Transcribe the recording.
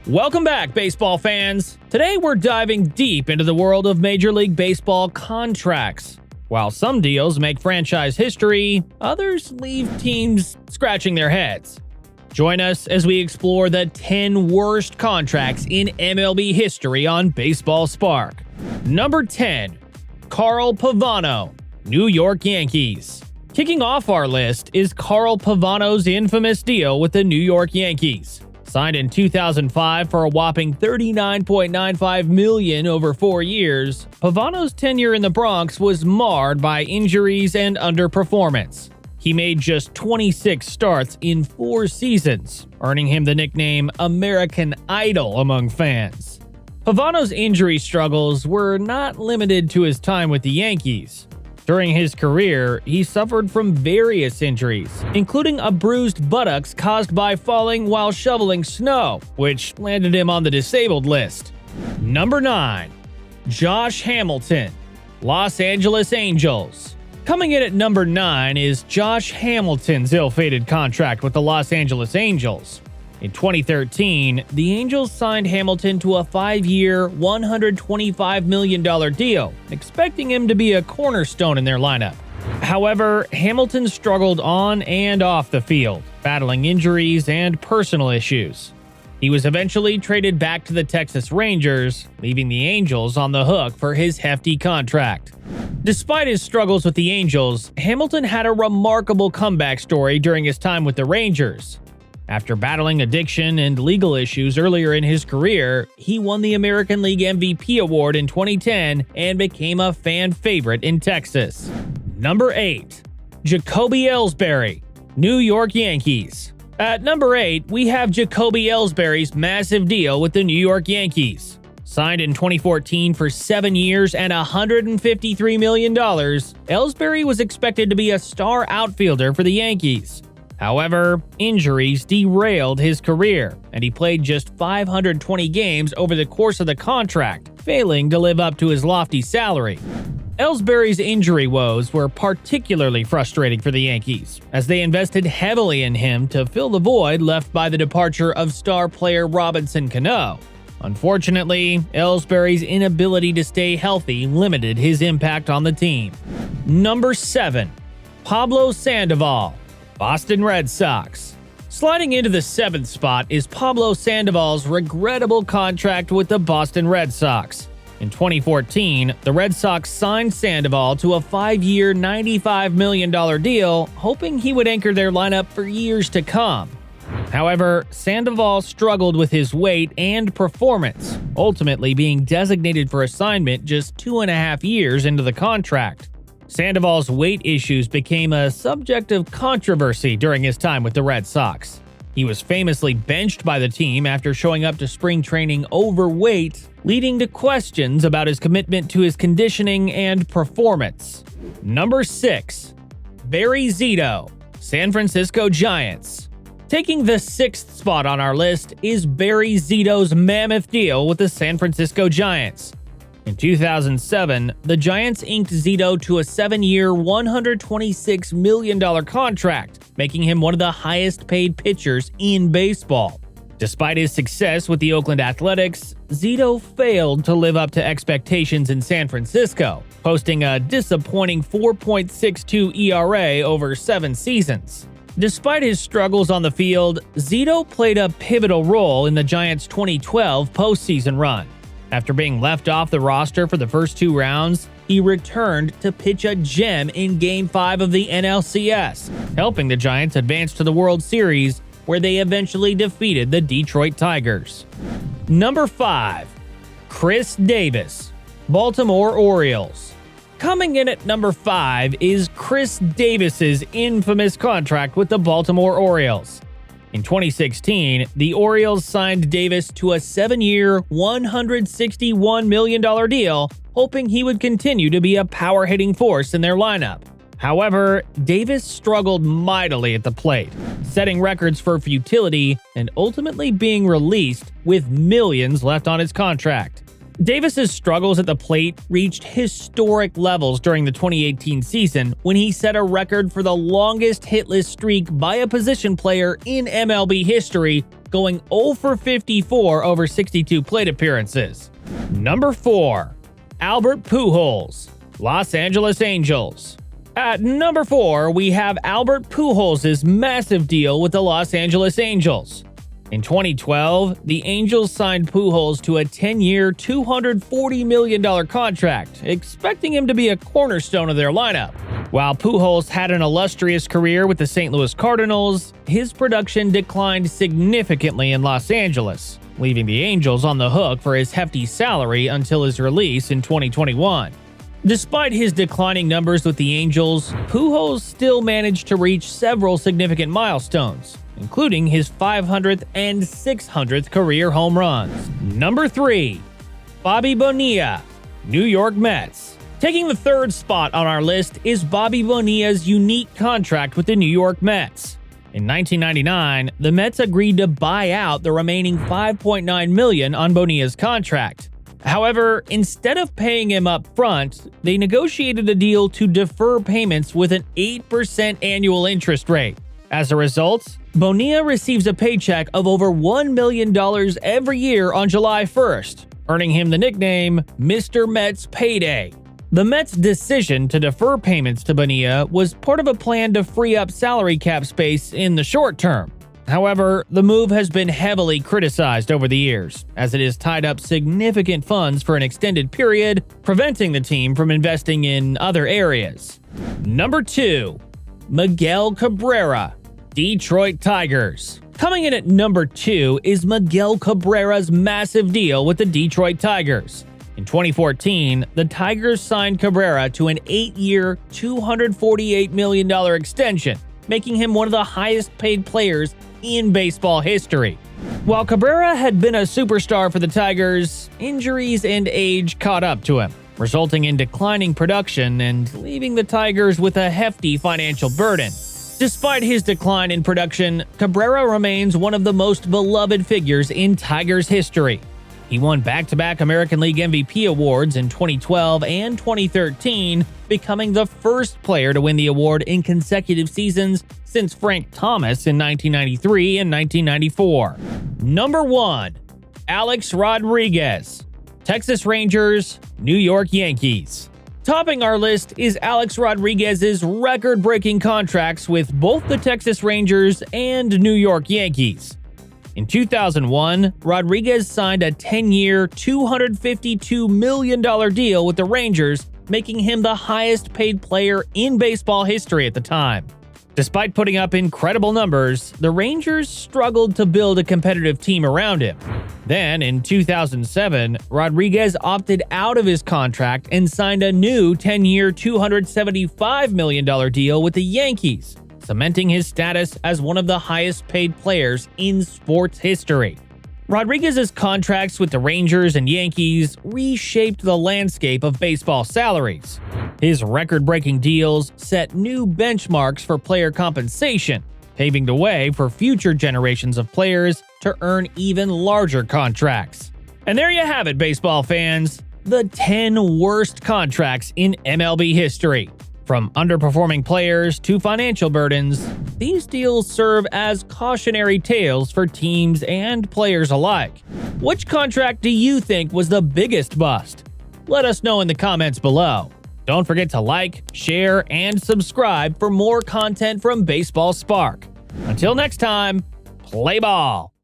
Welcome back, baseball fans! Today we're diving deep into the world of Major League Baseball contracts. While some deals make franchise history, others leave teams scratching their heads. Join us as we explore the 10 worst contracts in MLB history on Baseball Spark. Number 10. Carl Pavano, New York Yankees. Kicking off our list is Carl Pavano's infamous deal with the New York Yankees. Signed in 2005 for a whopping $39.95 million over 4 years, Pavano's tenure in the Bronx was marred by injuries and underperformance. He made just 26 starts in 4 seasons, earning him the nickname American Idol among fans. Pavano's injury struggles were not limited to his time with the Yankees. During his career, he suffered from various injuries, including a bruised buttocks caused by falling while shoveling snow, which landed him on the disabled list. Number 9. Josh Hamilton, Los Angeles Angels. Coming in at number 9 is Josh Hamilton's ill-fated contract with the Los Angeles Angels. In 2013, the Angels signed Hamilton to a 5-year, $125 million deal, expecting him to be a cornerstone in their lineup. However, Hamilton struggled on and off the field, battling injuries and personal issues. He was eventually traded back to the Texas Rangers, leaving the Angels on the hook for his hefty contract. Despite his struggles with the Angels, Hamilton had a remarkable comeback story during his time with the Rangers. After battling addiction and legal issues earlier in his career, he won the American League MVP award in 2010 and became a fan favorite in Texas. Number 8. Jacoby Ellsbury, New York Yankees. At number 8, we have Jacoby Ellsbury's massive deal with the New York Yankees. Signed in 2014 for 7 years and $153 million, Ellsbury was expected to be a star outfielder for the Yankees. However, injuries derailed his career, and he played just 520 games over the course of the contract, failing to live up to his lofty salary. Ellsbury's injury woes were particularly frustrating for the Yankees, as they invested heavily in him to fill the void left by the departure of star player Robinson Cano. Unfortunately, Ellsbury's inability to stay healthy limited his impact on the team. Number 7. Pablo Sandoval, Boston Red Sox. Sliding into the 7th spot is Pablo Sandoval's regrettable contract with the Boston Red Sox. In 2014, the Red Sox signed Sandoval to a 5-year, $95 million deal, hoping he would anchor their lineup for years to come. However, Sandoval struggled with his weight and performance, ultimately being designated for assignment just 2.5 years into the contract. Sandoval's weight issues became a subject of controversy during his time with the Red Sox. He was famously benched by the team after showing up to spring training overweight, leading to questions about his commitment to his conditioning and performance. Number 6. Barry Zito, San Francisco Giants. Taking the 6th spot on our list is Barry Zito's mammoth deal with the San Francisco Giants. In 2007, the Giants inked Zito to a 7-year, $126 million contract, making him one of the highest-paid pitchers in baseball. Despite his success with the Oakland Athletics, Zito failed to live up to expectations in San Francisco, posting a disappointing 4.62 ERA over 7 seasons. Despite his struggles on the field, Zito played a pivotal role in the Giants' 2012 postseason run. After being left off the roster for the first 2 rounds, he returned to pitch a gem in Game 5 of the NLCS, helping the Giants advance to the World Series, where they eventually defeated the Detroit Tigers. Number 5. Chris Davis, Baltimore Orioles. Coming in at number 5 is Chris Davis's infamous contract with the Baltimore Orioles. In 2016, the Orioles signed Davis to a 7-year, $161 million deal, hoping he would continue to be a power-hitting force in their lineup. However, Davis struggled mightily at the plate, setting records for futility and ultimately being released with millions left on his contract. Davis's struggles at the plate reached historic levels during the 2018 season when he set a record for the longest hitless streak by a position player in MLB history going 0 for 54 over 62 plate appearances. Number 4. Albert Pujols, Los Angeles Angels. At number 4, we have Albert Pujols' massive deal with the Los Angeles Angels. In 2012, the Angels signed Pujols to a 10-year, $240 million contract, expecting him to be a cornerstone of their lineup. While Pujols had an illustrious career with the St. Louis Cardinals, his production declined significantly in Los Angeles, leaving the Angels on the hook for his hefty salary until his release in 2021. Despite his declining numbers with the Angels, Pujols still managed to reach several significant milestones, including his 500th and 600th career home runs. Number 3. Bobby Bonilla, New York Mets. Taking the third spot on our list is Bobby Bonilla's unique contract with the New York Mets. In 1999, the Mets agreed to buy out the remaining $5.9 million on Bonilla's contract. However, instead of paying him up front, they negotiated a deal to defer payments with an 8% annual interest rate. As a result, Bonilla receives a paycheck of over $1 million every year on July 1st, earning him the nickname Mr. Mets Payday. The Mets' decision to defer payments to Bonilla was part of a plan to free up salary cap space in the short term. However, the move has been heavily criticized over the years, as it has tied up significant funds for an extended period, preventing the team from investing in other areas. Number 2. Miguel Cabrera, Detroit Tigers. Coming in at number 2 is Miguel Cabrera's massive deal with the Detroit Tigers. In 2014, the Tigers signed Cabrera to an 8-year, $248 million extension, making him one of the highest-paid players in baseball history. While Cabrera had been a superstar for the Tigers, injuries and age caught up to him, resulting in declining production and leaving the Tigers with a hefty financial burden. Despite his decline in production, Cabrera remains one of the most beloved figures in Tigers history. He won back-to-back American League MVP awards in 2012 and 2013, becoming the first player to win the award in consecutive seasons since Frank Thomas in 1993 and 1994. Number 1. Alex Rodriguez, Texas Rangers, New York Yankees. Topping our list is Alex Rodriguez's record-breaking contracts with both the Texas Rangers and New York Yankees. In 2001, Rodriguez signed a 10-year, $252 million deal with the Rangers, making him the highest-paid player in baseball history at the time. Despite putting up incredible numbers, the Rangers struggled to build a competitive team around him. Then, in 2007, Rodriguez opted out of his contract and signed a new 10-year, $275 million deal with the Yankees, cementing his status as one of the highest-paid players in sports history. Rodriguez's contracts with the Rangers and Yankees reshaped the landscape of baseball salaries. His record-breaking deals set new benchmarks for player compensation, paving the way for future generations of players to earn even larger contracts. And there you have it, baseball fans, the 10 worst contracts in MLB history. From underperforming players to financial burdens, these deals serve as cautionary tales for teams and players alike. Which contract do you think was the biggest bust? Let us know in the comments below. Don't forget to like, share, and subscribe for more content from Baseball Spark. Until next time, play ball!